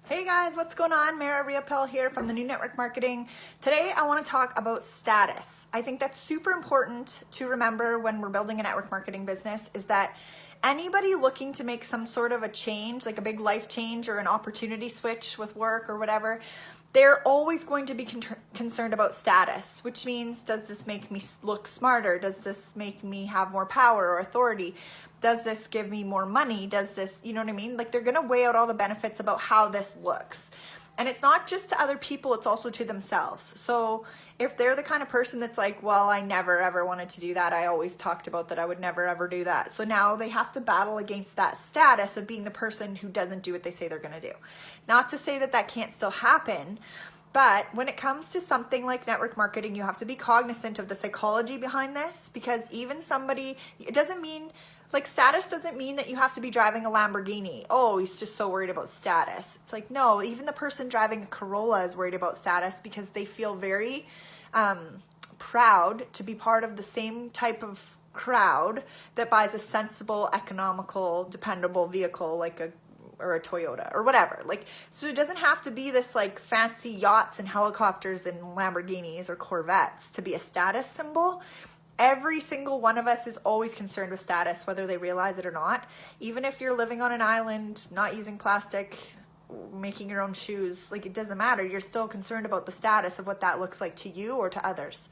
Hey guys, what's going on? Mara Riopel here from the New Network Marketing. Today I want to talk about status. I think that's super important to remember when we're building a network marketing business is that anybody looking to make some sort of a change, like a big life change or an opportunity switch with work or whatever, they're always going to be concerned about status, which means, does this make me look smarter? Does this make me have more power or authority? Does this give me more money? Does this, you know what I mean? Like, they're going to weigh out all the benefits about how this looks. And it's not just to other people, it's also to themselves. So if they're the kind of person that's like, well, I never ever wanted to do that. I always talked about that I would never ever do that. So now they have to battle against that status of being the person who doesn't do what they say they're going to do. Not to say that that can't still happen, but when it comes to something like network marketing, you have to be cognizant of the psychology behind this, because even somebody, it doesn't mean, like, status doesn't mean that you have to be driving a Lamborghini. Oh, he's just so worried about status. It's like, no, even the person driving a Corolla is worried about status because they feel very proud to be part of the same type of crowd that buys a sensible, economical, dependable vehicle like a Toyota or whatever. Like, so it doesn't have to be this like fancy yachts and helicopters and Lamborghinis or Corvettes to be a status symbol. Every single one of us is always concerned with status, whether they realize it or not. Even if you're living on an island, not using plastic, making your own shoes, like, it doesn't matter. You're still concerned about the status of what that looks like to you or to others.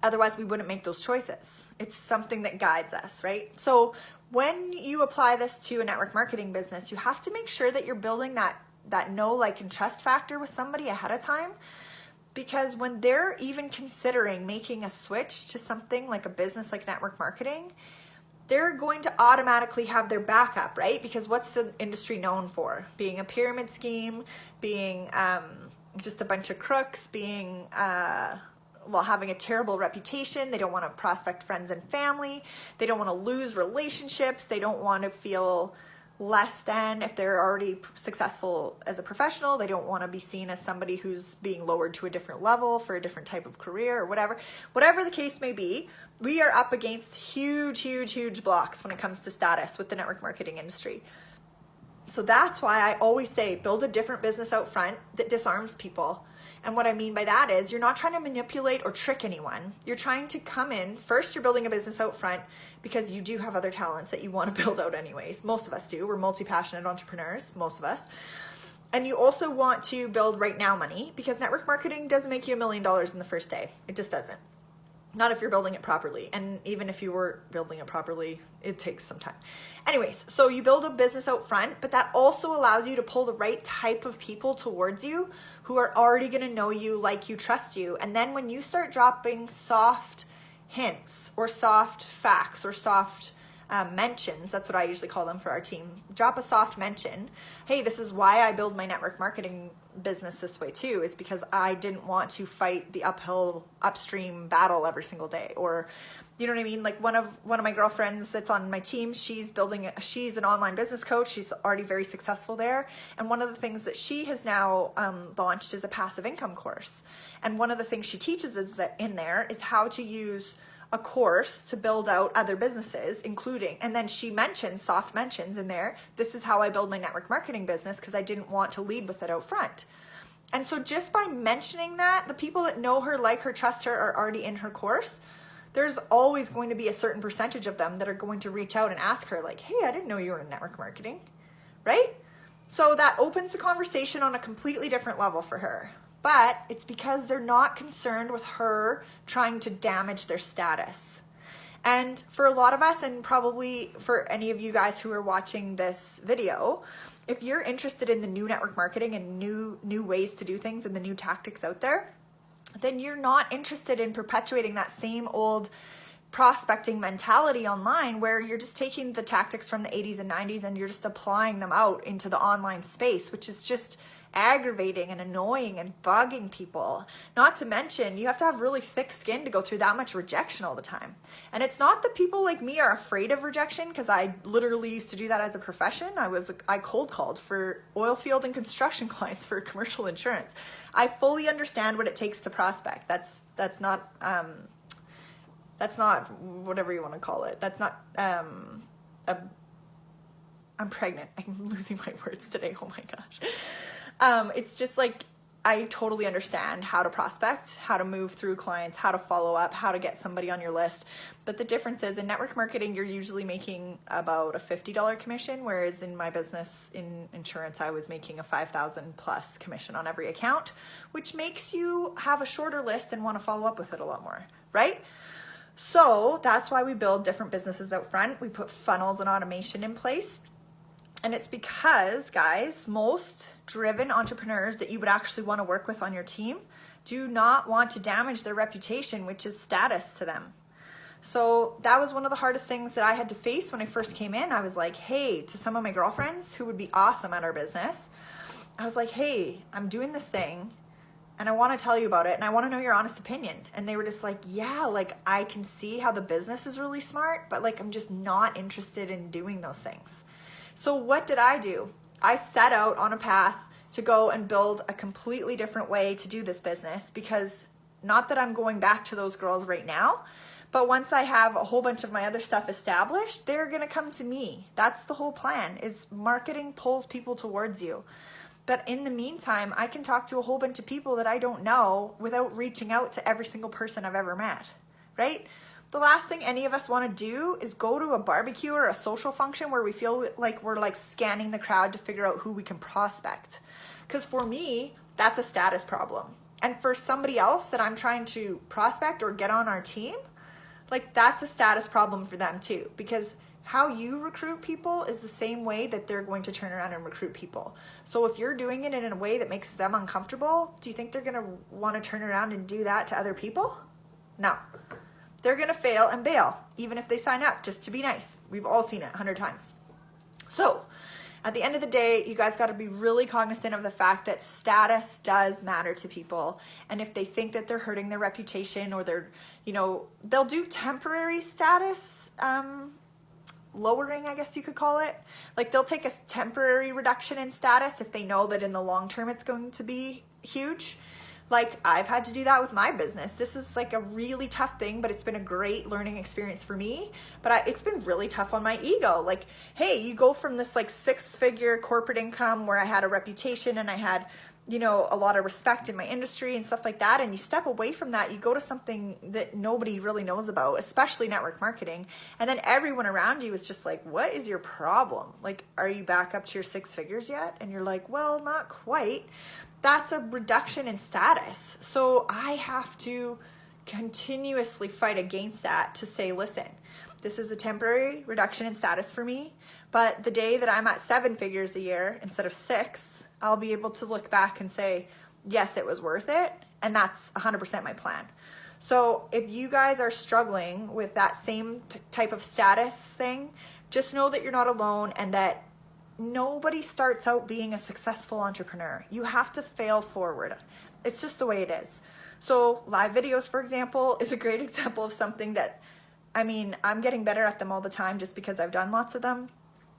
Otherwise, we wouldn't make those choices. It's something that guides us, right? So when you apply this to a network marketing business, you have to make sure that you're building that know, like, and trust factor with somebody ahead of time. Because when they're even considering making a switch to something like a business like network marketing, they're going to automatically have their backup, right? Because what's the industry known for? Being a pyramid scheme, being just a bunch of crooks, being, having a terrible reputation. They don't want to prospect friends and family. They don't want to lose relationships. They don't want to feel less than if they're already successful as a professional. They don't want to be seen as somebody who's being lowered to a different level for a different type of career or whatever. Whatever the case may be, we are up against huge blocks when it comes to status with the network marketing industry. So that's why I always say build a different business out front that disarms people. And what I mean by that is you're not trying to manipulate or trick anyone. You're trying to come in. First, you're building a business out front because you do have other talents that you want to build out anyways. Most of us do. We're multi-passionate entrepreneurs, most of us. And you also want to build right now money, because network marketing doesn't make you $1 million in the first day. It just doesn't. Not if you're building it properly. And even if you were building it properly, it takes some time. Anyways, so you build a business out front, but that also allows you to pull the right type of people towards you who are already going to know you, like you, trust you. And then when you start dropping soft hints or soft facts or soft mentions, that's what I usually call them for our team. Drop a soft mention. Hey, this is why I build my network marketing business this way too, is because I didn't want to fight the upstream battle every single day. Or, you know what I mean? Like, one of my girlfriends that's on my team, she's an online business coach. She's already very successful there. And one of the things that she has now launched is a passive income course. And one of the things she teaches in there is how to use a course to build out other businesses, including, and then she mentions, soft mentions in there, this is how I build my network marketing business because I didn't want to lead with it out front. And so just by mentioning that, the people that know her, like her, trust her, are already in her course. There's always going to be a certain percentage of them that are going to reach out and ask her, like, hey, I didn't know you were in network marketing, right? So that opens the conversation on a completely different level for her. But it's because they're not concerned with her trying to damage their status. And for a lot of us, and probably for any of you guys who are watching this video, if you're interested in the new network marketing and new ways to do things and the new tactics out there, then you're not interested in perpetuating that same old prospecting mentality online where you're just taking the tactics from the 80s and 90s and you're just applying them out into the online space, which is just aggravating and annoying and bugging people. Not to mention, you have to have really thick skin to go through that much rejection all the time. And it's not that people like me are afraid of rejection, because I literally used to do that as a profession. I cold called for oil field and construction clients for commercial insurance. I fully understand what it takes to prospect. That's not whatever you want to call it. That's not I'm pregnant. I'm losing my words today. Oh my gosh. It's just like, I totally understand how to prospect, how to move through clients, how to follow up, how to get somebody on your list. But the difference is in network marketing, you're usually making about a $50 commission, whereas in my business in insurance, I was making a $5,000 plus commission on every account, which makes you have a shorter list and want to follow up with it a lot more, right? So that's why we build different businesses out front. We put funnels and automation in place. And it's because, guys, most driven entrepreneurs that you would actually want to work with on your team do not want to damage their reputation, which is status to them. So that was one of the hardest things that I had to face when I first came in. I was like, hey, to some of my girlfriends who would be awesome at our business, I was like, hey, I'm doing this thing and I want to tell you about it and I want to know your honest opinion. And they were just like, yeah, like I can see how the business is really smart, but like I'm just not interested in doing those things. So what did I do? I set out on a path to go and build a completely different way to do this business, because not that I'm going back to those girls right now, but once I have a whole bunch of my other stuff established, they're going to come to me. That's the whole plan, is marketing pulls people towards you. But in the meantime, I can talk to a whole bunch of people that I don't know without reaching out to every single person I've ever met, right? The last thing any of us want to do is go to a barbecue or a social function where we feel like we're like scanning the crowd to figure out who we can prospect. Because for me, that's a status problem. And for somebody else that I'm trying to prospect or get on our team, like that's a status problem for them too. Because how you recruit people is the same way that they're going to turn around and recruit people. So if you're doing it in a way that makes them uncomfortable, do you think they're going to want to turn around and do that to other people? No. They're going to fail and bail, even if they sign up just to be nice. We've all seen it 100 times. So at the end of the day, you guys got to be really cognizant of the fact that status does matter to people. And if they think that they're hurting their reputation, or they're, you know, they'll do temporary status lowering, I guess you could call it. Like they'll take a temporary reduction in status if they know that in the long term it's going to be huge. Like I've had to do that with my business. This is like a really tough thing, but it's been a great learning experience for me. But it's been really tough on my ego. Like, hey, you go from this like 6-figure corporate income where I had a reputation and I had, you know, a lot of respect in my industry and stuff like that. And you step away from that, you go to something that nobody really knows about, especially network marketing. And then everyone around you is just like, what is your problem? Like, are you back up to your 6 figures yet? And you're like, well, not quite. That's a reduction in status. So I have to continuously fight against that to say, listen, this is a temporary reduction in status for me, but the day that I'm at 7 figures a year instead of 6, I'll be able to look back and say, yes, it was worth it. And that's 100% my plan. So if you guys are struggling with that same type of status thing, just know that you're not alone and that nobody starts out being a successful entrepreneur. You have to fail forward. It's just the way it is. So live videos, for example, is a great example of something that, I mean, I'm getting better at them all the time just because I've done lots of them,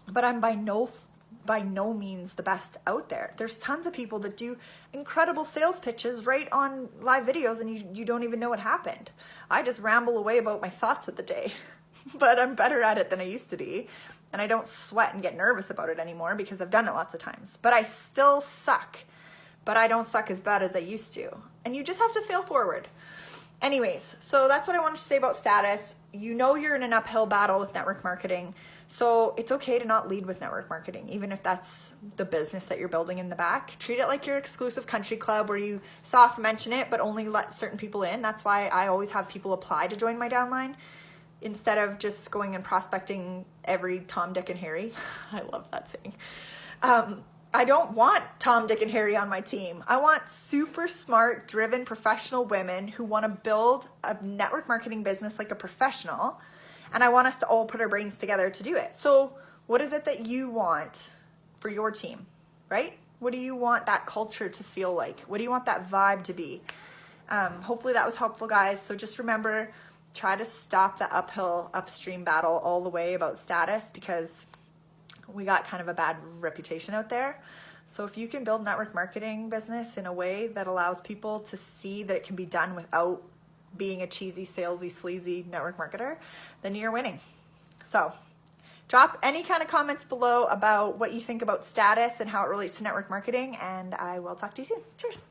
but I'm by no means the best out there. There's tons of people that do incredible sales pitches right on live videos and you don't even know what happened. I just ramble away about my thoughts of the day, but I'm better at it than I used to be. And I don't sweat and get nervous about it anymore because I've done it lots of times. But I still suck. But I don't suck as bad as I used to. And you just have to fail forward. Anyways, so that's what I wanted to say about status. You know you're in an uphill battle with network marketing. So it's okay to not lead with network marketing, even if that's the business that you're building in the back. Treat it like your exclusive country club where you soft mention it, but only let certain people in. That's why I always have people apply to join my downline, instead of just going and prospecting every Tom, Dick, and Harry. I love that saying. I don't want Tom, Dick, and Harry on my team. I want super smart, driven, professional women who want to build a network marketing business like a professional. And I want us to all put our brains together to do it. So what is it that you want for your team, right? What do you want that culture to feel like? What do you want that vibe to be? Hopefully that was helpful, guys. So just remember, try to stop the upstream battle all the way about status, because we got kind of a bad reputation out there. So if you can build network marketing business in a way that allows people to see that it can be done without being a cheesy, salesy, sleazy network marketer, then you're winning. So drop any kind of comments below about what you think about status and how it relates to network marketing, and I will talk to you soon. Cheers.